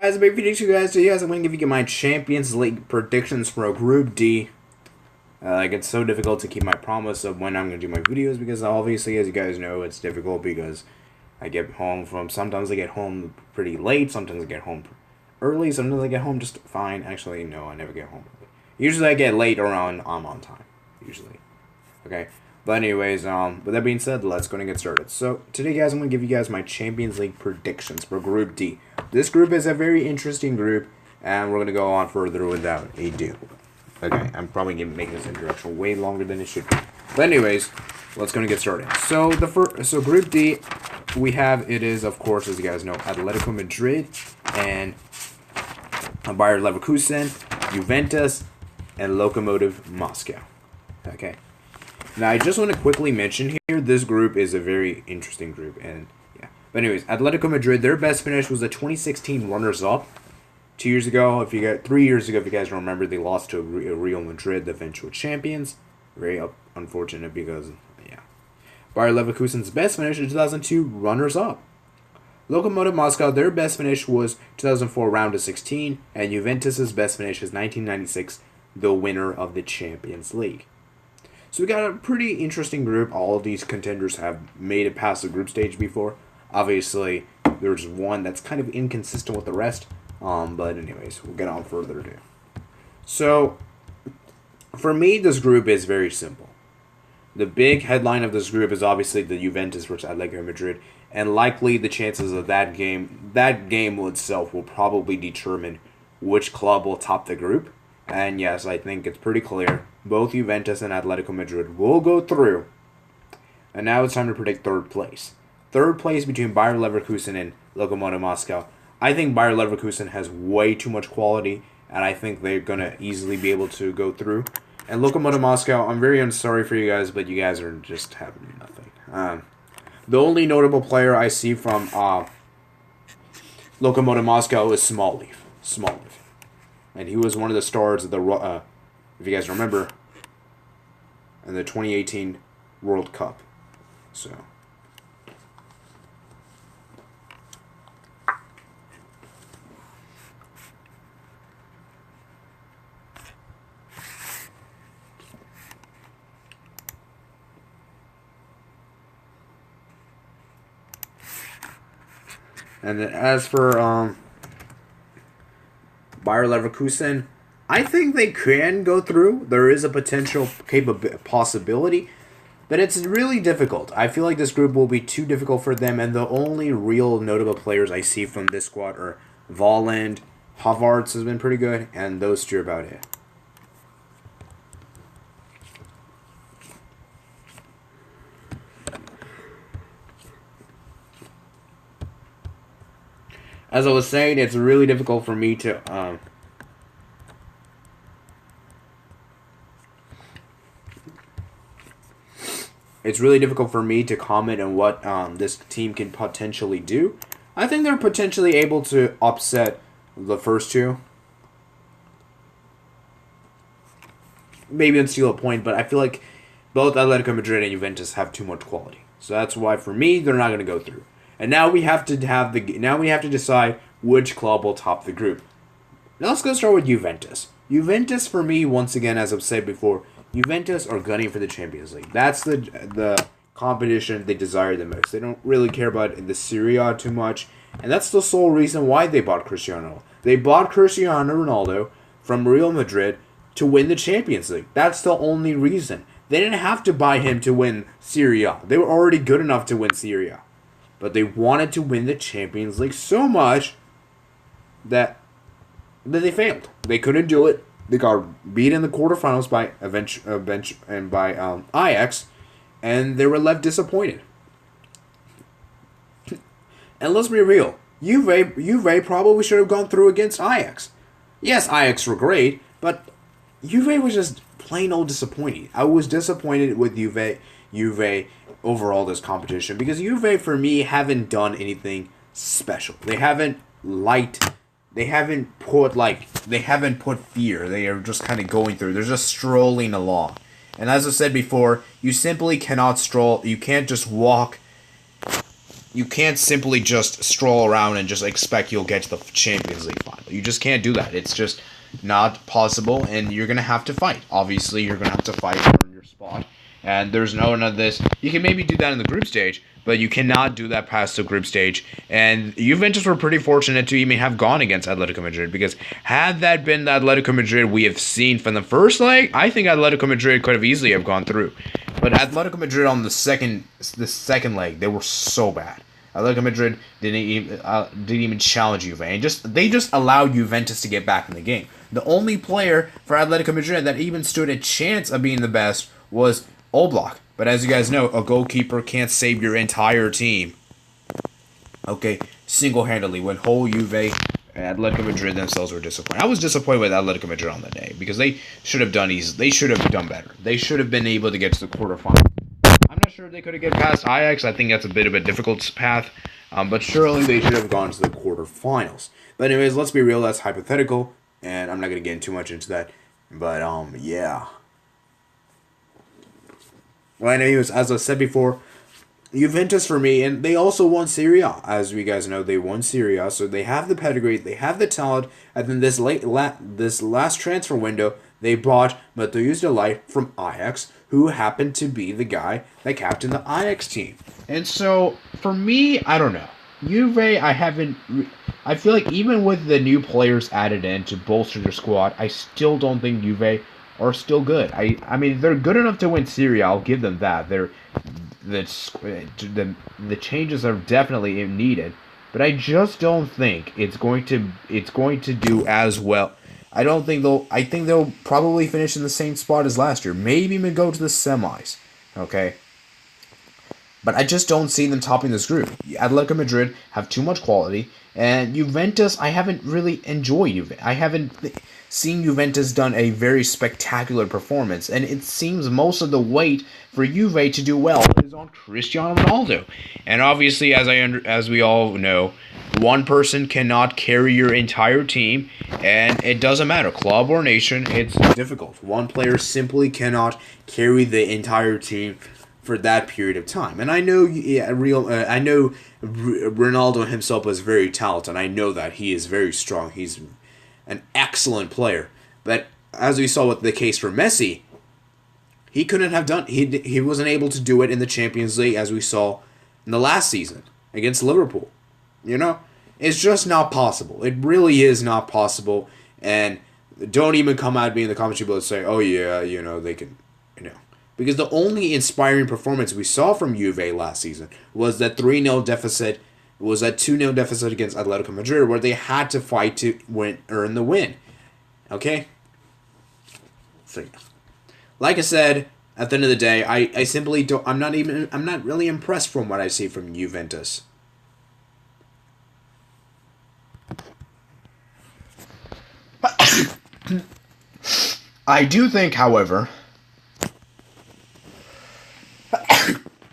Guys, a big video to you guys. I'm going to give you my Champions League predictions for Group D. It's so difficult to keep my promise of when I'm going to do my videos because obviously, as you guys know, it's difficult because sometimes I get home pretty late, sometimes I get home early, sometimes I get home just fine. Actually, no, I never get home early. Usually I get late around, I'm on time, usually. Okay, but anyways, with that being said, let's go and get started. So, today guys, I'm going to give you guys my Champions League predictions for Group D. This group is a very interesting group, and we're going to go on further without ado. Okay, I'm probably going to make this introduction way longer than it should be. But anyways, let's go and get started. So, Group D, we have, it is, of course, as you guys know, Atletico Madrid, and Bayer Leverkusen, Juventus, and Lokomotiv Moscow. Okay. Now, I just want to quickly mention here, this group is a very interesting group, and yeah. But anyways, Atletico Madrid, their best finish was the 2016 runners-up. 3 years ago, if you guys remember, they lost to Real Madrid, the eventual champions. Very unfortunate because, yeah. Bayer Leverkusen's best finish in 2002, runners-up. Lokomotiv Moscow, their best finish was 2004 round of 16, and Juventus's best finish is 1996, the winner of the Champions League. So we got a pretty interesting group. All of these contenders have made it past the group stage before. Obviously, there's one that's kind of inconsistent with the rest. But anyways, we'll get on further ado. So, for me, this group is very simple. The big headline of this group is obviously the Juventus versus Atletico Madrid, and likely the chances of that game itself will probably determine which club will top the group. And yes, I think it's pretty clear. Both Juventus and Atletico Madrid will go through. And now it's time to predict third place. Third place between Bayer Leverkusen and Lokomotiv Moscow. I think Bayer Leverkusen has way too much quality, and I think they're going to easily be able to go through. And Lokomotiv Moscow, I'm very sorry for you guys, but you guys are just having nothing. The only notable player I see from Lokomotiv Moscow is Smallleaf. And he was one of the stars of the, if you guys remember, in the 2018 World Cup. So. And then as for Bayer Leverkusen, I think they can go through. There is a potential possibility, but it's really difficult. I feel like this group will be too difficult for them, and the only real notable players I see from this squad are Volland, Havertz has been pretty good, and those two are about it. As I was saying, it's really difficult for me to comment on what this team can potentially do. I think they're potentially able to upset the first two. Maybe and steal a point, but I feel like both Atletico Madrid and Juventus have too much quality. So that's why, for me, they're not going to go through. And now we have to decide which club will top the group. Now let's go start with Juventus. Juventus, for me, once again, as I've said before, Juventus are gunning for the Champions League. That's the competition they desire the most. They don't really care about the Serie A too much, and that's the sole reason why they bought Cristiano. They bought Cristiano Ronaldo from Real Madrid to win the Champions League. That's the only reason. They didn't have to buy him to win Serie A. They were already good enough to win Serie A. But they wanted to win the Champions League so much that they failed. They couldn't do it. They got beat in the quarterfinals by Ajax, and they were left disappointed. And let's be real, Juve probably should have gone through against Ajax. Yes, Ajax were great, but Juve was just plain old disappointing. I was disappointed with Juve overall this competition because Juve, for me, haven't done anything special. They haven't put fear. They are just kind of going through. They're just strolling along. And as I said before, you simply cannot stroll. You can't just walk you can't simply just stroll around and just expect you'll get to the Champions League final. You just can't do that. It's just not possible, and you're gonna have to fight. Obviously, you're gonna have to fight for your spot, and there's no none of this. You can maybe do that in the group stage, but you cannot do that past the group stage. And Juventus were pretty fortunate to even have gone against Atletico Madrid, because had that been the Atletico Madrid we have seen from the first leg, I think Atletico Madrid could have easily have gone through. But Atletico Madrid on the second leg, they were so bad. Atletico Madrid didn't even challenge Juve, and they just allowed Juventus to get back in the game. The only player for Atletico Madrid that even stood a chance of being the best was Oblak. But as you guys know, a goalkeeper can't save your entire team. Okay, single-handedly, when whole Juve and Atletico Madrid themselves were disappointed. I was disappointed with Atletico Madrid on the day, because they should have done better. They should have been able to get to the quarterfinals. I'm not sure if they could have get past Ajax. I think that's a bit of a difficult path, but surely they should have gone to the quarterfinals. But anyways, let's be real. That's hypothetical, and I'm not gonna get too much into that. But yeah. Well, anyways, as I said before, Juventus for me, and they also won Serie A. As you guys know, they won Serie A, so they have the pedigree, they have the talent, and then this last transfer window, they bought Matthäus de Ligt from Ajax, who happened to be the guy that captained the Ajax team. And so, for me, I don't know. Juve, I feel like even with the new players added in to bolster their squad, I still don't think Juve are still good. I mean, they're good enough to win Serie A, I'll give them that. The changes are definitely needed, but I just don't think it's going to do as well. I think they'll probably finish in the same spot as last year. Maybe even go to the semis. Okay. But I just don't see them topping this group. Atletico Madrid have too much quality, and Juventus, I haven't really enjoyed Juve. I haven't seen Juventus done a very spectacular performance, and it seems most of the weight for Juve to do well is on Cristiano Ronaldo. And obviously, as we all know, one person cannot carry your entire team, and it doesn't matter, club or nation, it's difficult. One player simply cannot carry the entire team for that period of time. And I know, I know Ronaldo himself was very talented. I know that he is very strong. He's an excellent player. But as we saw with the case for Messi, he couldn't have done. He wasn't able to do it in the Champions League, as we saw in the last season against Liverpool. You know, it's just not possible. It really is not possible. And don't even come at me in the comments below and say, "Oh yeah, you know they can," you know. Because the only inspiring performance we saw from Juve last season was that 3-0 deficit, was that 2-0 deficit against Atletico Madrid, where they had to fight to earn the win. Okay? So, like I said, at the end of the day, I simply don't, I'm not really impressed from what I see from Juventus. I do think, however,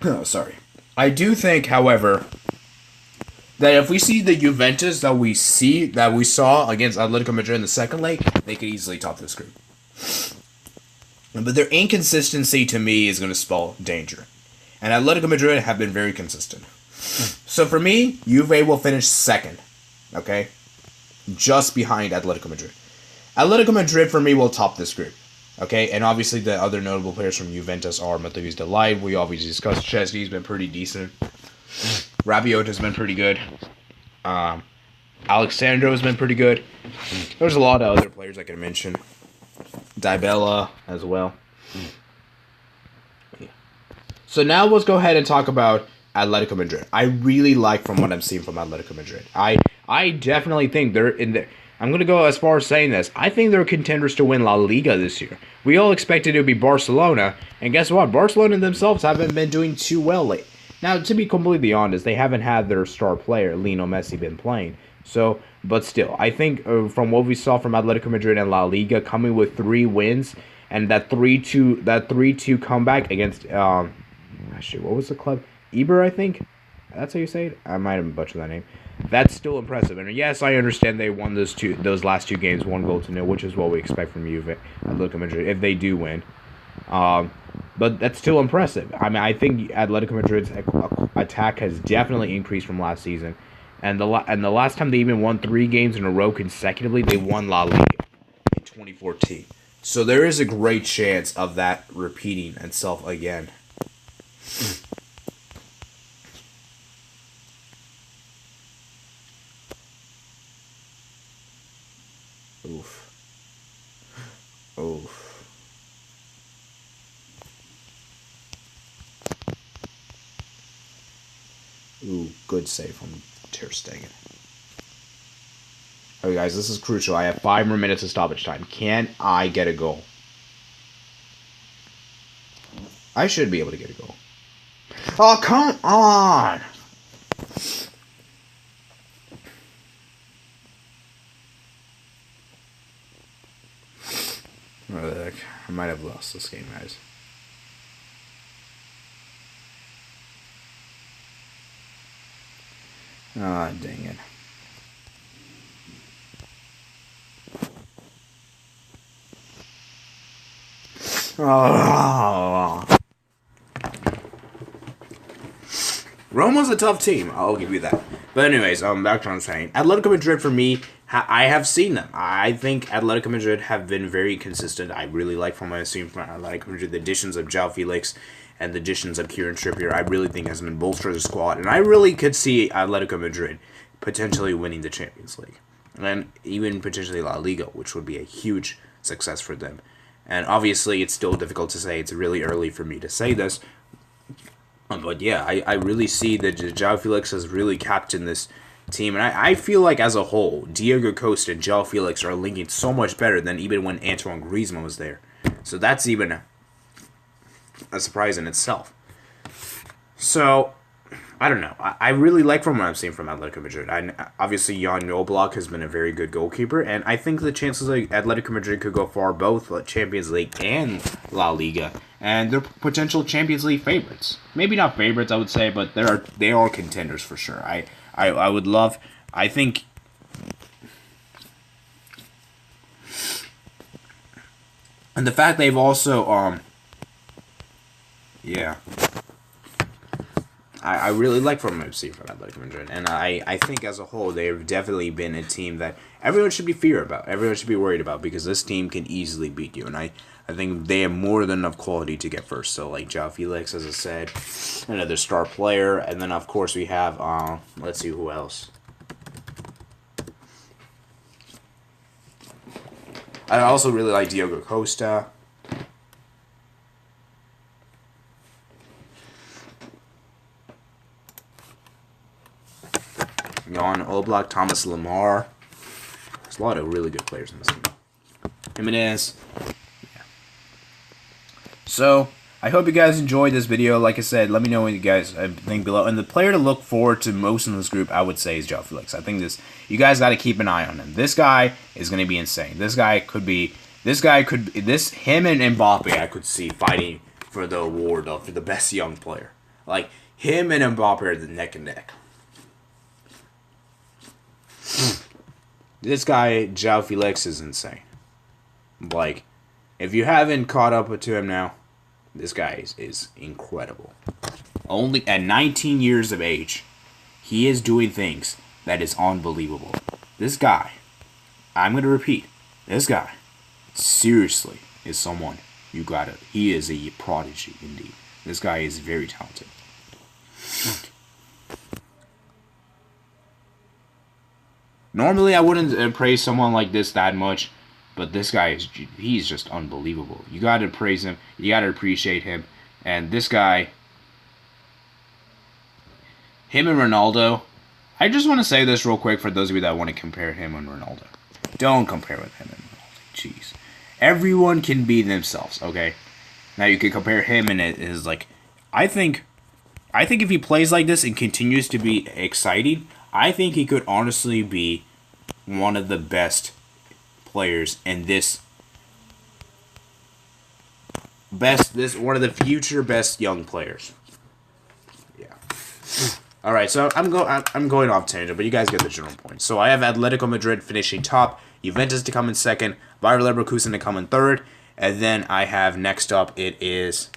oh, sorry. I do think, however, that if we see the Juventus that we saw against Atletico Madrid in the second leg, they could easily top this group. But their inconsistency to me is going to spell danger. And Atletico Madrid have been very consistent. So for me, Juve will finish second. Okay? Just behind Atletico Madrid. Atletico Madrid, for me, will top this group. Okay, and obviously the other notable players from Juventus are Matthäus de Ligt. We obviously discussed Chesney's been pretty decent. Rabiot has been pretty good. Alexandro has been pretty good. There's a lot of other players I can mention. Dybala as well. Yeah. So now let's go ahead and talk about Atletico Madrid. I really like from what I'm seeing from Atletico Madrid. I definitely think they're in there. I'm going to go as far as saying this. I think they're contenders to win La Liga this year. We all expected it to be Barcelona, and guess what? Barcelona themselves haven't been doing too well lately. Now, to be completely honest, they haven't had their star player, Lionel Messi, been playing. So, but still, I think from what we saw from Atletico Madrid and La Liga, coming with 3 wins, and that 3-2 comeback against, actually, what was the club? Eber, I think? That's how you say it? I might have butchered that name. That's still impressive. And yes, I understand they won those last 2 games, 1-0, which is what we expect from Juve, Atletico Madrid, if they do win. but that's still impressive. I mean, I think Atletico Madrid's attack has definitely increased from last season, and the last time they even won 3 games in a row consecutively, they won La Liga in 2014. So there is a great chance of that repeating itself again. Oof. Oof. Ooh, good save from Ter Stegen. Okay, guys, this is crucial. I have 5 more minutes of stoppage time. Can I get a goal? I should be able to get a goal. Oh, come on! Oh, I might have lost this game, guys. Ah, dang it. Oh. Roma's a tough team, I'll give you that. But anyways, back to what I'm saying. Atletico Madrid, for me, I have seen them. I think Atletico Madrid have been very consistent. I really like from what I've seen from Atletico Madrid, the additions of João Felix and the additions of Kieran Trippier, I really think has been bolstered the squad. And I really could see Atletico Madrid potentially winning the Champions League. And even potentially La Liga, which would be a huge success for them. And obviously, it's still difficult to say. It's really early for me to say this. But yeah, I really see that João Felix has really captained this team. And I feel like as a whole, Diego Costa and João Felix are linking so much better than even when Antoine Griezmann was there. So that's even a surprise in itself. So, I don't know. I really like from what I'm seeing from Atletico Madrid. Obviously, Jan Oblak has been a very good goalkeeper, and I think the chances of Atletico Madrid could go far both Champions League and La Liga, and they're potential Champions League favorites. Maybe not favorites, I would say, but they are contenders for sure. I would love. I think. And the fact they've also yeah. I really like from FC from Atletico Madrid, and I think as a whole they've definitely been a team that everyone should be fear about, everyone should be worried about, because this team can easily beat you, and I think they have more than enough quality to get first. So like João Felix, as I said, another star player, and then of course we have let's see who else. I also really like Diego Costa. Jan Oblak, Thomas Lemar. There's a lot of really good players in this team. Jimenez. Yeah. So, I hope you guys enjoyed this video. Like I said, let me know what you guys think below. And the player to look forward to most in this group, I would say, is João Felix. I think you guys got to keep an eye on him. This guy is going to be insane. Him and Mbappe, I could see fighting for the award for the best young player. Like, him and Mbappe are the neck and neck. This guy, João Felix, is insane. Like, if you haven't caught up to him now, this guy is incredible. Only at 19 years of age, he is doing things that is unbelievable. This guy, I'm going to repeat, this guy, seriously, is someone you gotta. He is a prodigy indeed. This guy is very talented. Normally, I wouldn't praise someone like this that much, but this guy he's just unbelievable. You gotta praise him. You gotta appreciate him. And this guy, him and Ronaldo, I just want to say this real quick for those of you that want to compare him and Ronaldo. Don't compare with him and Ronaldo. Jeez. Everyone can be themselves, okay? Now you can compare him and it is like, I think if he plays like this and continues to be exciting, I think he could honestly be one of the best players in one of the future best young players. Yeah. All right, so I'm going off tangent, but you guys get the general point. So I have Atletico Madrid finishing top, Juventus to come in second, Bayer Leverkusen to come in third, and then I have next up it is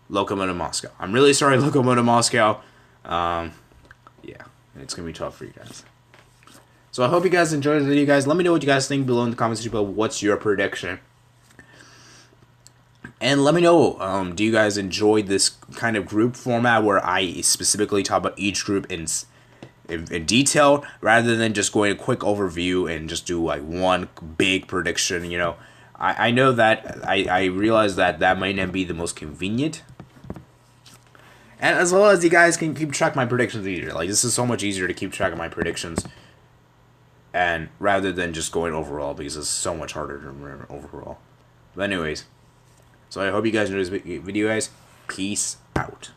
Lokomotiv Moscow. I'm really sorry, Lokomotiv Moscow. Yeah, it's gonna be tough for you guys. So I hope you guys enjoyed the video, guys. Let me know what you guys think below in the comments below. What's your prediction? And let me know, do you guys enjoy this kind of group format where I specifically talk about each group in detail, rather than just going a quick overview and just do like one big prediction? You know, I know that I realize that that might not be the most convenient, and as well as you guys can keep track of my predictions easier. Like, this is so much easier to keep track of my predictions, and rather than just going overall, because it's so much harder to remember overall. But anyways, so I hope you guys enjoyed this video, guys. Peace out.